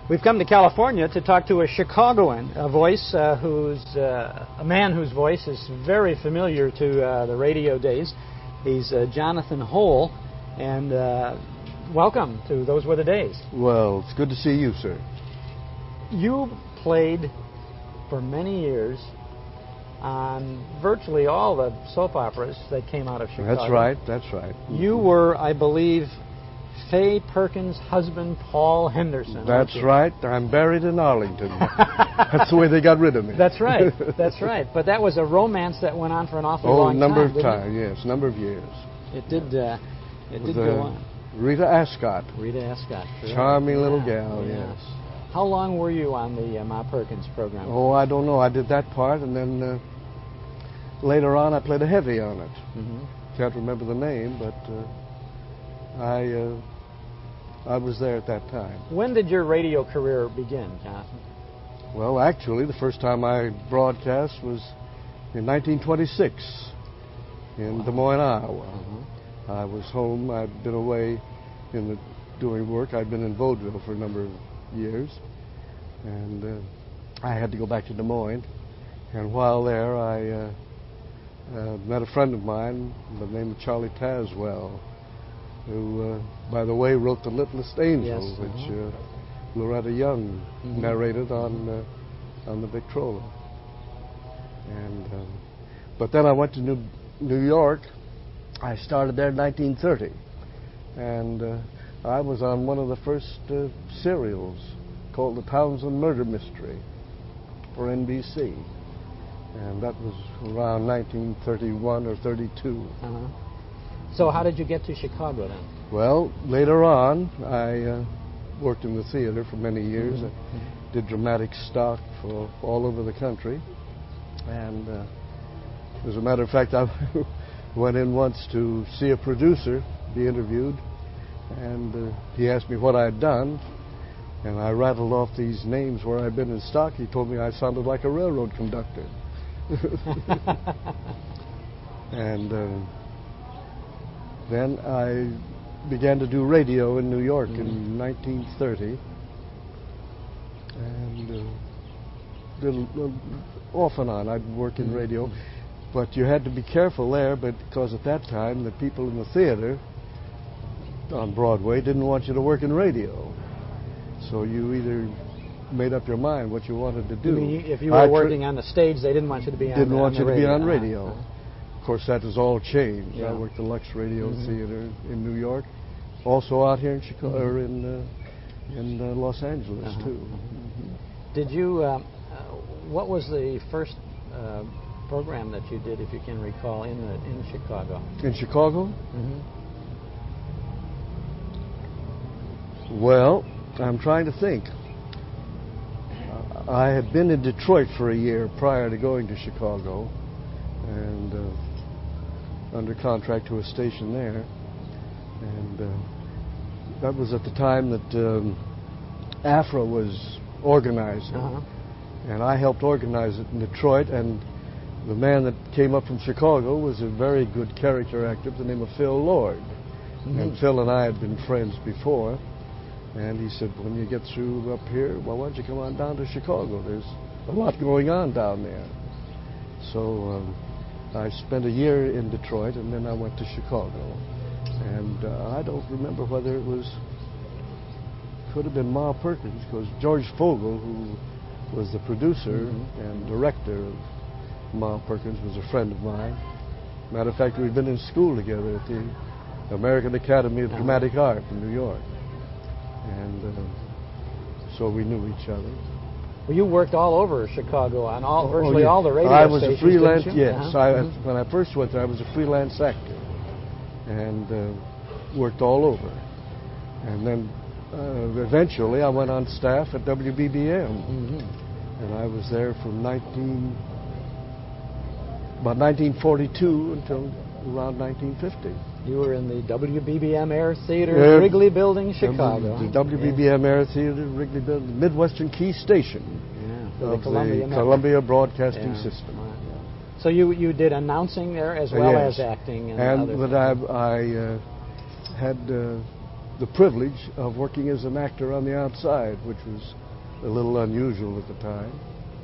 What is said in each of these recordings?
We've come to California to talk to a Chicagoan, a voice a man whose voice is very familiar to the radio days. He's Jonathan Hole, and welcome to Those Were the Days. Well, it's good to see you, sir. You played for many years on virtually all the soap operas that came out of Chicago. That's right. You were, I believe, Fay Perkins' husband, Paul Henderson. That's right. I'm buried in Arlington. That's the way they got rid of me. That's right. That's right. But that was a romance that went on for an awfully long time. Number of years, It did go on. Rita Ascott. Sure. Charming little gal, yes. How long were you on the Ma Perkins program? Oh, I don't know. I did that part, and then later on I played a heavy on it. Mm-hmm. Can't remember the name, but I was there at that time. When did your radio career begin, Jonathan? Well, actually, the first time I broadcast was in 1926 in Des Moines, Iowa. Mm-hmm. I was home. I'd been away doing work. I'd been in vaudeville for a number of years, and I had to go back to Des Moines. And while there, I met a friend of mine by the name of Charlie Tazwell, who, by the way, wrote The Littlest Angel, which Loretta Young narrated on the Victrola. And but then I went to New York. I started there in 1930, and I was on one of the first serials called The Townsend Murder Mystery for NBC, and that was around 1931 or 32. So how did you get to Chicago then? Well, later on, I worked in the theater for many years. I did dramatic stock for all over the country, and as a matter of fact, I went in once to see a producer, be interviewed, and he asked me what I had done, and I rattled off these names where I'd been in stock. He told me I sounded like a railroad conductor. And then I began to do radio in New York in 1930, and off and on I'd work in radio, but you had to be careful there, because at that time the people in the theater on Broadway didn't want you to work in radio, so you either made up your mind what you wanted to do. You mean if you were working on the stage, they didn't want you to be on radio? Of course, that has all changed. Yeah. I worked the Lux Radio Theater in New York, also out here in Chicago, or in Los Angeles too. Did you? What was the first program that you did, if you can recall, in Chicago? In Chicago? Well, I'm trying to think. I had been in Detroit for a year prior to going to Chicago, and under contract to a station there, and that was at the time that AFRA was organizing, and I helped organize it in Detroit, and the man that came up from Chicago was a very good character actor by the name of Phil Lord, and Phil and I had been friends before, and he said, when you get through up here, well, why don't you come on down to Chicago? There's a lot going on down there. So I spent a year in Detroit, and then I went to Chicago. And I don't remember whether could have been Ma Perkins, because George Fogel, who was the producer and director of Ma Perkins, was a friend of mine. Matter of fact, we'd been in school together at the American Academy of Dramatic Art in New York. And so we knew each other. Well, you worked all over Chicago on virtually all the radio stations. I was a freelance, yes. When I first went there, I was a freelance actor and worked all over. And then eventually I went on staff at WBBM. And I was there from about 1942 until around 1950. You were in the WBBM Air Theater, Wrigley Building, Chicago. The WBBM Air Theater, Wrigley Building, Midwestern Key Station of the Columbia Broadcasting System. So you did announcing there as well as acting and other things. I had the privilege of working as an actor on the outside, which was a little unusual at the time.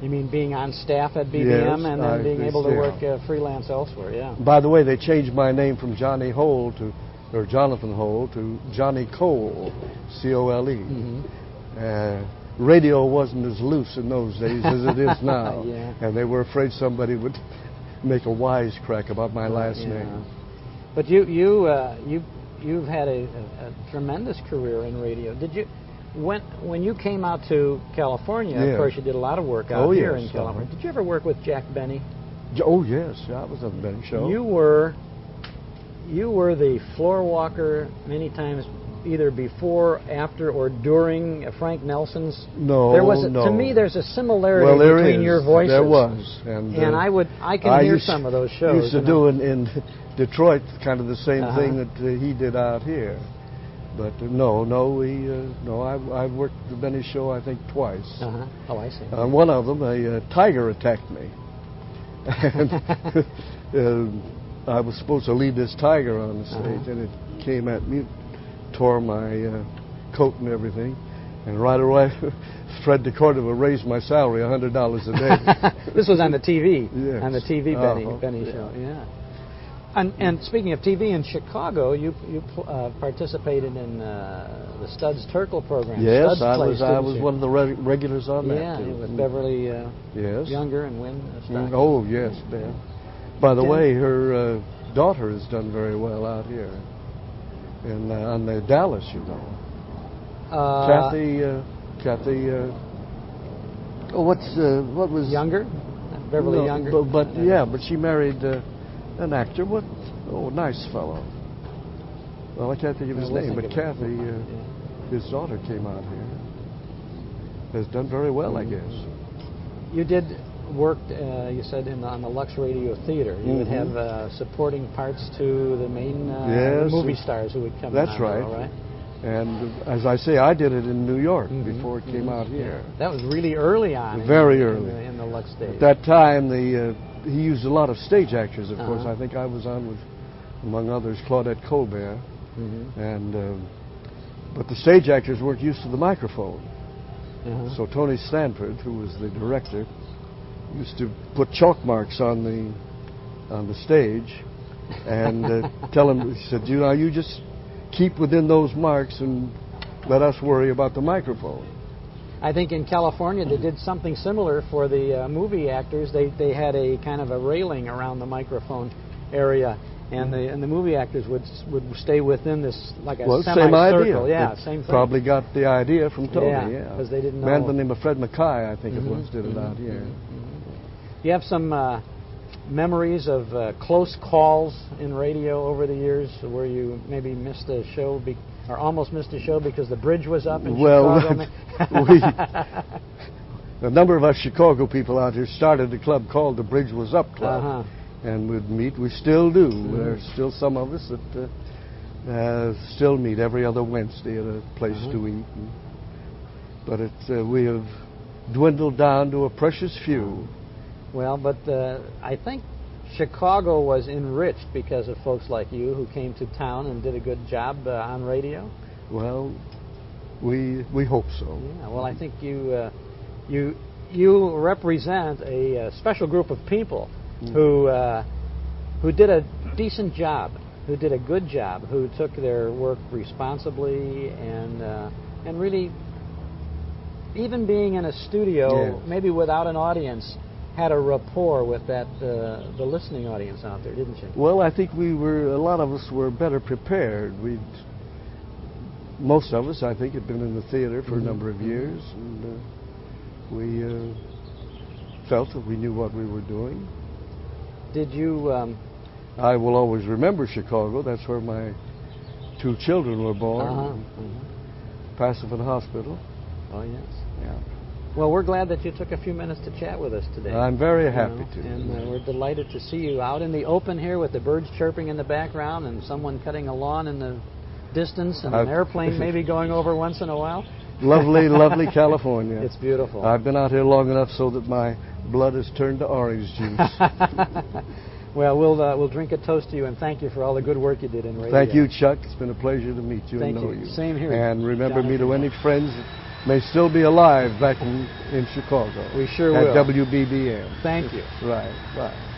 You mean being on staff at BBM Yes, and then being able to yeah. work freelance elsewhere? Yeah. By the way, they changed my name from Johnny Hole or Jonathan Hole to Johnny Cole, C-O-L-E. Radio wasn't as loose in those days as it is now, Yeah. and they were afraid somebody would make a wisecrack about my last name. But you've had a tremendous career in radio. Did you? When you came out to California, Yeah. of course, you did a lot of work out here in California. Did you ever work with Jack Benny? Oh yes, I was on the Benny Show. You were the floor walker many times, either before, after, or during Frank Nelson's. No, To me, there's a similarity between your voices. There was, and I can hear some of those shows. Used to do in Detroit kind of the same thing that he did out here. But I've worked the Benny Show I think twice. Oh, I see. On one of them, a tiger attacked me, and I was supposed to lead this tiger on the stage, and it came at me, tore my coat and everything, and right away, Fred DeCordova raised my salary $100 a day. This was on the TV, yes. On the TV Benny Show, yeah. And speaking of TV in Chicago, you participated in the Studs Terkel program. Yes, Studs I was one of the regulars on that. Yeah, with Beverly yes. Younger and Wynn Stockton. Oh yes, Dan. By the way, her daughter has done very well out here, and on the Dallas, you know. Kathy. What was Younger? Beverly Younger. But she married an actor. Nice fellow. Well, I can't think of his name, but Kathy, his daughter, came out here. Has done very well, I guess. You did work, you said, on the Lux Radio Theater. You would have supporting parts to the main movie stars who would come. That's right. Right. And as I say, I did it in New York before it came out here. That was really early on. Very early in the Lux days. At that time, he used a lot of stage actors, of course. I think I was on with, among others, Claudette Colbert. But the stage actors weren't used to the microphone. So Tony Stanford, who was the director, used to put chalk marks on the stage and tell him, he said, you just keep within those marks and let us worry about the microphone. I think in California they did something similar for the movie actors. They had a kind of a railing around the microphone area, and the movie actors would stay within this like a semicircle. Same idea. Yeah, same thing. Probably got the idea from Tony. Yeah, because they didn't know. A man by the name of Fred Mackay, I think it was, did it out here. You have some memories of close calls in radio over the years where you maybe missed a show or almost missed a show because the bridge was up in Chicago? A number of us Chicago people out here started a club called the Bridge Was Up Club, and we'd meet. We still do. There's still some of us that still meet every other Wednesday at a place to eat. But we have dwindled down to a precious few. Well, but I think Chicago was enriched because of folks like you who came to town and did a good job on radio. Well, we hope so. Yeah. Well, I think you represent a special group of people who did a decent job, who did a good job, who took their work responsibly and really, even being in a studio, maybe without an audience, had a rapport with the listening audience out there, didn't you? Well, I think a lot of us were better prepared. Most of us, I think, had been in the theater for a number of years, and we felt that we knew what we were doing. Did you... I will always remember Chicago. That's where my two children were born. Passivant Hospital. Oh, yes. Yeah. Well, we're glad that you took a few minutes to chat with us today. I'm very happy to. And we're delighted to see you out in the open here with the birds chirping in the background and someone cutting a lawn in the distance and an airplane maybe going over once in a while. Lovely, lovely California. It's beautiful. I've been out here long enough so that my blood has turned to orange juice. Well, we'll drink a toast to you and thank you for all the good work you did in radio. Thank you, Chuck. It's been a pleasure to meet you and know you. Same here. And remember me to Jonathan. any friends that may still be alive back in Chicago. We sure will. At WBBM. Thank you. Right, right.